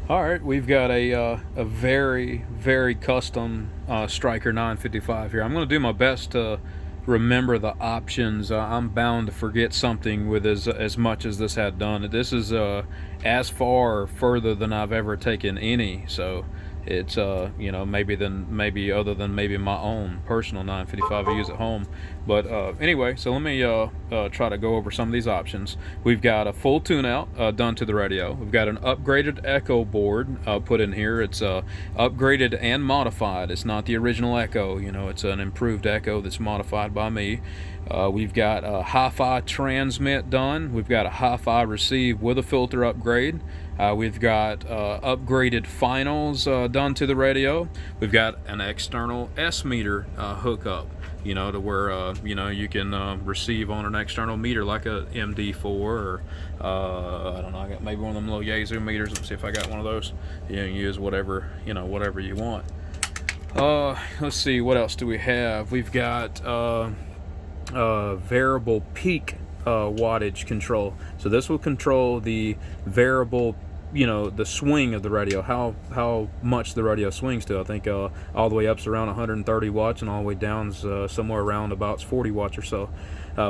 All right, we've got a very custom Stryker 955 here. I'm going to do my best to remember the options. I'm bound to forget something with as much as this had done. This is as far further than I've ever taken any, so it's you know, maybe other than maybe my own personal 955 I use at home. But anyway, so let me try to go over some of these options. We've got a full tune out done to the radio. We've got an upgraded echo board put in here. It's upgraded and modified. It's not the original echo, you know, it's an improved echo that's modified by me. We've got a Hifi Transmit done. We've got a Hifi Recieve with a filter upgrade. We've got upgraded finals done to the radio. We've got an external S meter hookup, you know, to where you know, you can receive on an external meter like a MD4 or I don't know, I got maybe one of them little Yazoo meters. Let's see if I got one of those. You can use whatever, you know, whatever you want. Let's see, what else do we have? We've got variable peak wattage control. So this will control the variable, you know, the swing of the radio, how much the radio swings to. I think all the way up's around 130 watts and all the way down's somewhere around about 40 watts or so.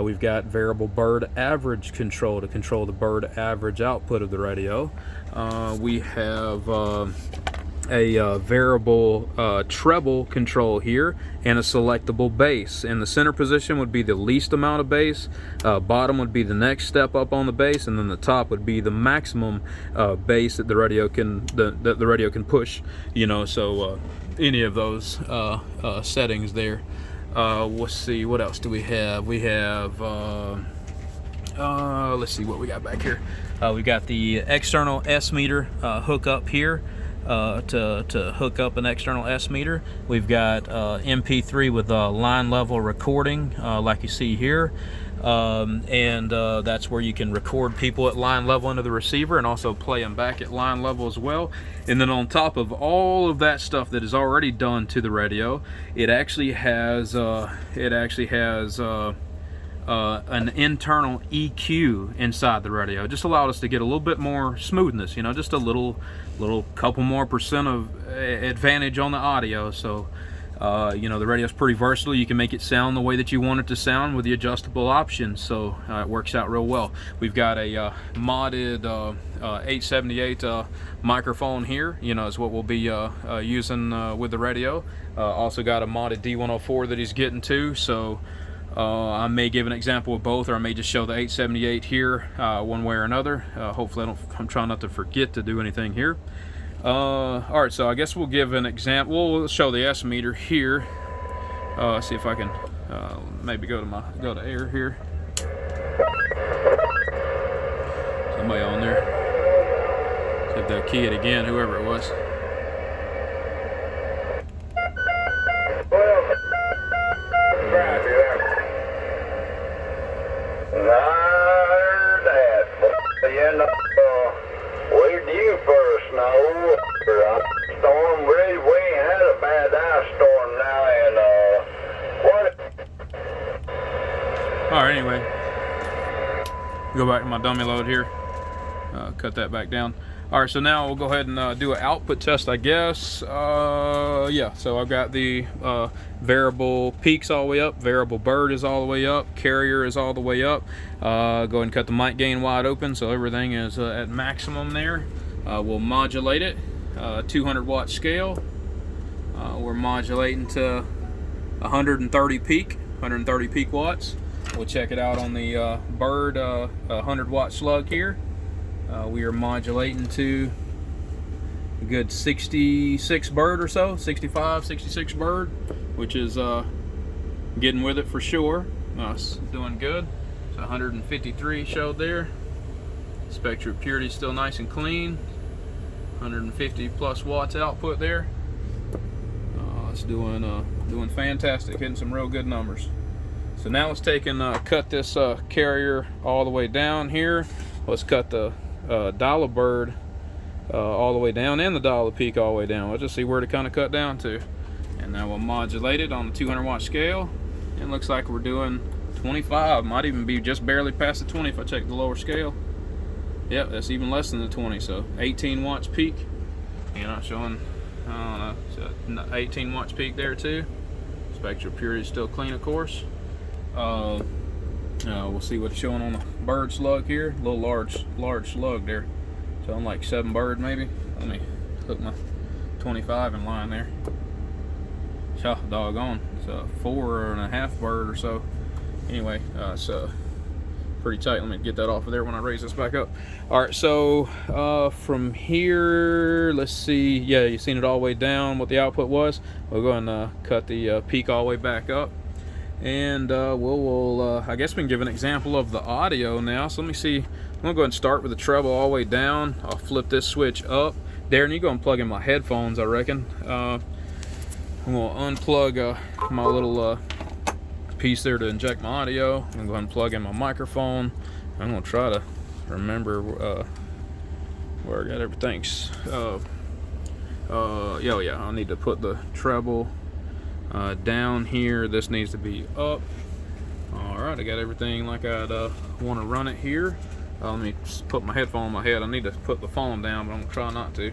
We've got variable bird average control to control the bird average output of the radio. We have a variable treble control here and a selectable bass. In the center position would be the least amount of bass, bottom would be the next step up on the bass, and then the top would be the maximum bass that the radio can push, you know. So any of those settings there. Let's see, what else do we have? We have let's see what we got back here. We got the external S meter hookup here. To hook up an external S meter. We've got MP3 with line level recording, like you see here, and that's where you can record people at line level into the receiver and also play them back at line level as well. And then on top of all of that stuff that is already done to the radio, it actually has an internal EQ inside the radio. It just allowed us to get a little bit more smoothness, you know, just a little couple more percent of advantage on the audio. So you know, the radio's pretty versatile. You can make it sound the way that you want it to sound with the adjustable options, so it works out real well. We've got a modded 878 microphone here, you know, is what we'll be using with the radio. Also got a modded D104 that he's getting to, so I may give an example of both, or I may just show the 878 here one way or another. Hopefully I'm trying not to forget to do anything here. Alright, so I guess we'll give an example. We'll show the S meter here. See if I can maybe go to air here. Somebody on there. See if they'll key it again, whoever it was. Where do you first know? Storm, really, we ain't had a bad ice storm now, and Alright, anyway, go back to my dummy load here, cut that back down. Alright, so now we'll go ahead and do an output test, I guess. Yeah, so I've got the variable peaks all the way up, variable bird is all the way up, carrier is all the way up. Go ahead and cut the mic gain wide open so everything is at maximum there. We'll modulate it, 200 watt scale. We're modulating to 130 peak watts. We'll check it out on the bird 100 watt slug here. We are modulating to a good 66 bird or so, 65, 66 bird, which is getting with it for sure. It's doing good. So 153 showed there. Spectral purity is still nice and clean. 150 plus watts output there. It's doing fantastic, hitting some real good numbers. So now let's take and cut this carrier all the way down here. Let's cut the dial bird all the way down and the dial peak all the way down. Let's just see where to kind of cut down to. And now we'll modulate it on the 200 watt scale. It looks like we're doing 25, might even be just barely past the 20 if I check the lower scale. Yep, that's even less than the 20, so 18 watts peak. You know, showing, I don't know, 18 watts peak there too. Spectral purity is still clean, of course. We'll see what's showing on the bird slug here. A little large slug there. Showing like 7 bird maybe. Let me hook my 25 in line there. Doggone. It's a 4.5 bird or so. Anyway, so pretty tight. Let me get that off of there when I raise this back up. All right, so from here, let's see. Yeah, you've seen it all the way down what the output was. We'll go and cut the peak all the way back up, and we'll I guess we can give an example of the audio now. So let me see. I'm gonna go ahead and start with the treble all the way down. I'll flip this switch up. Darren, you go and plug in my headphones, I reckon. I'm gonna unplug my little piece there to inject my audio. I'm gonna go ahead and plug in my microphone. I'm gonna try to remember where I got everything. Yeah, I need to put the treble down here. This needs to be up. All right, I got everything like I'd want to run it here. Let me just put my headphone on my head. I need to put the phone down, but I'm gonna try not to.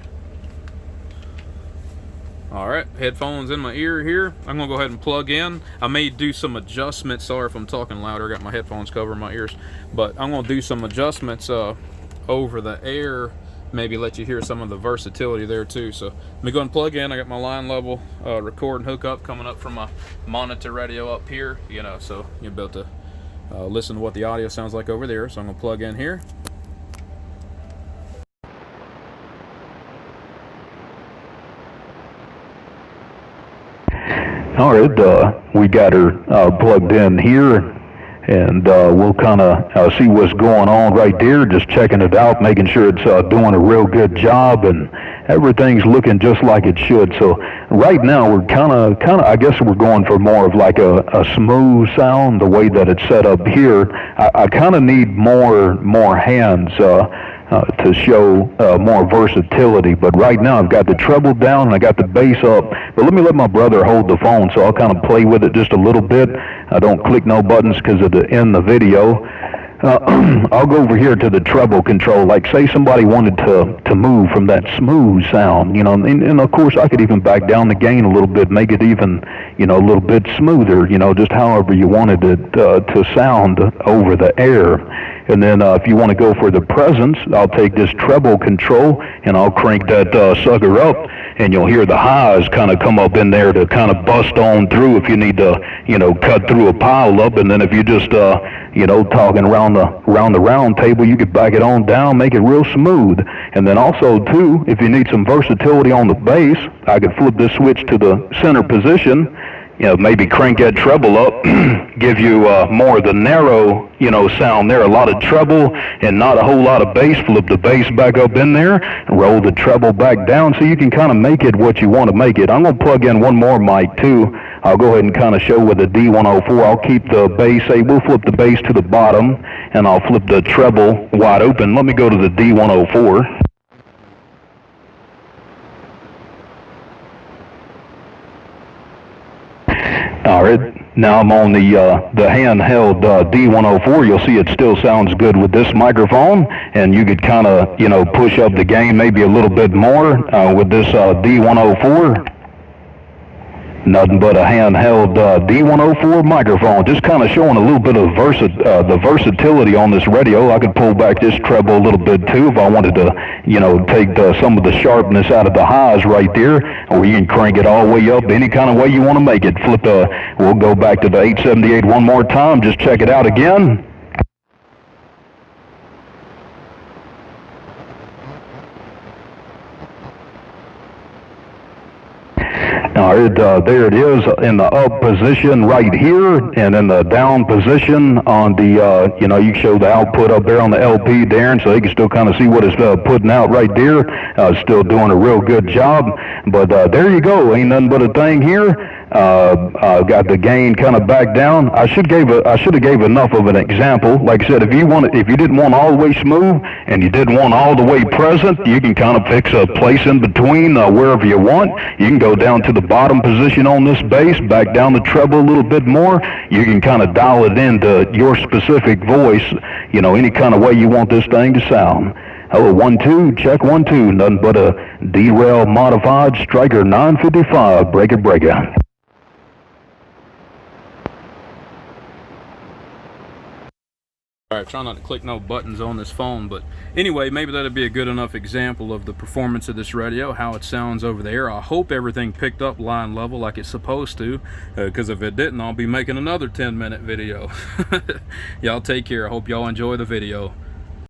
All right, headphones in my ear here. I'm gonna go ahead and plug in. I may do some adjustments. Sorry if I'm talking louder. I got my headphones covering my ears, but I'm gonna do some adjustments over the air. Maybe let you hear some of the versatility there too. So let me go and plug in. I got my line level record and hookup coming up from my monitor radio up here. You know, so you'll be able to listen to what the audio sounds like over there. So I'm gonna plug in here. All right, we got her plugged in here, and we'll kind of see what's going on right there, just checking it out, making sure it's doing a real good job, and everything's looking just like it should. So right now we're kind of, I guess we're going for more of like a smooth sound, the way that it's set up here. I kind of need more hands to show more versatility, but right now I've got the treble down and I got the bass up. But let me let my brother hold the phone, so I'll kind of play with it just a little bit. I don't click no buttons because of the end the video. I'll go over here to the treble control. Like say somebody wanted to move from that smooth sound, you know, and of course I could even back down the gain a little bit, make it even, you know, a little bit smoother, you know, just however you wanted it to sound over the air. And then if you want to go for the presence, I'll take this treble control and I'll crank that sucker up, and you'll hear the highs kind of come up in there to kind of bust on through if you need to, you know, cut through a pile up. And then if you just, you know, talking around the round table, you could back it on down, make it real smooth. And then also too, if you need some versatility on the bass, I could flip this switch to the center position. You know, maybe crank that treble up, give you more of the narrow, you know, sound there. A lot of treble and not a whole lot of bass. Flip the bass back up in there, and roll the treble back down, so you can kind of make it what you want to make it. I'm going to plug in one more mic too. I'll go ahead and kind of show with the D104. I'll keep the bass, we'll flip the bass to the bottom, and I'll flip the treble wide open. Let me go to the D104. All right, now I'm on the handheld D104. You'll see it still sounds good with this microphone, and you could kind of, you know, push up the gain maybe a little bit more with this D104. Nothing but a handheld D104 microphone, just kind of showing a little bit of the versatility on this radio. I could pull back this treble a little bit too if I wanted to, you know, take some of the sharpness out of the highs right there, or you can crank it all the way up any kind of way you want to make it. We'll go back to the 878 one more time, just check it out again. All right, there it is in the up position right here, and in the down position on the, you know, you show the output up there on the LP, Darren, so you can still kind of see what it's putting out right there. Still doing a real good job, but there you go. Ain't nothing but a thing here. Got the gain kind of back down. I should have gave enough of an example. Like I said, if you didn't want all the way smooth and you didn't want all the way present, you can kind of fix a place in between wherever you want. You can go down to the bottom position on this bass, back down the treble a little bit more. You can kind of dial it into your specific voice, you know, any kind of way you want this thing to sound. Hello, 1-2, check 1-2. Nothing but a derail modified Stryker 955. Break it. Alright, try not to click no buttons on this phone, but anyway, maybe that'd be a good enough example of the performance of this radio, how it sounds over there. I hope everything picked up line level like it's supposed to, because if it didn't, I'll be making another 10-minute video. Y'all take care. I hope y'all enjoy the video.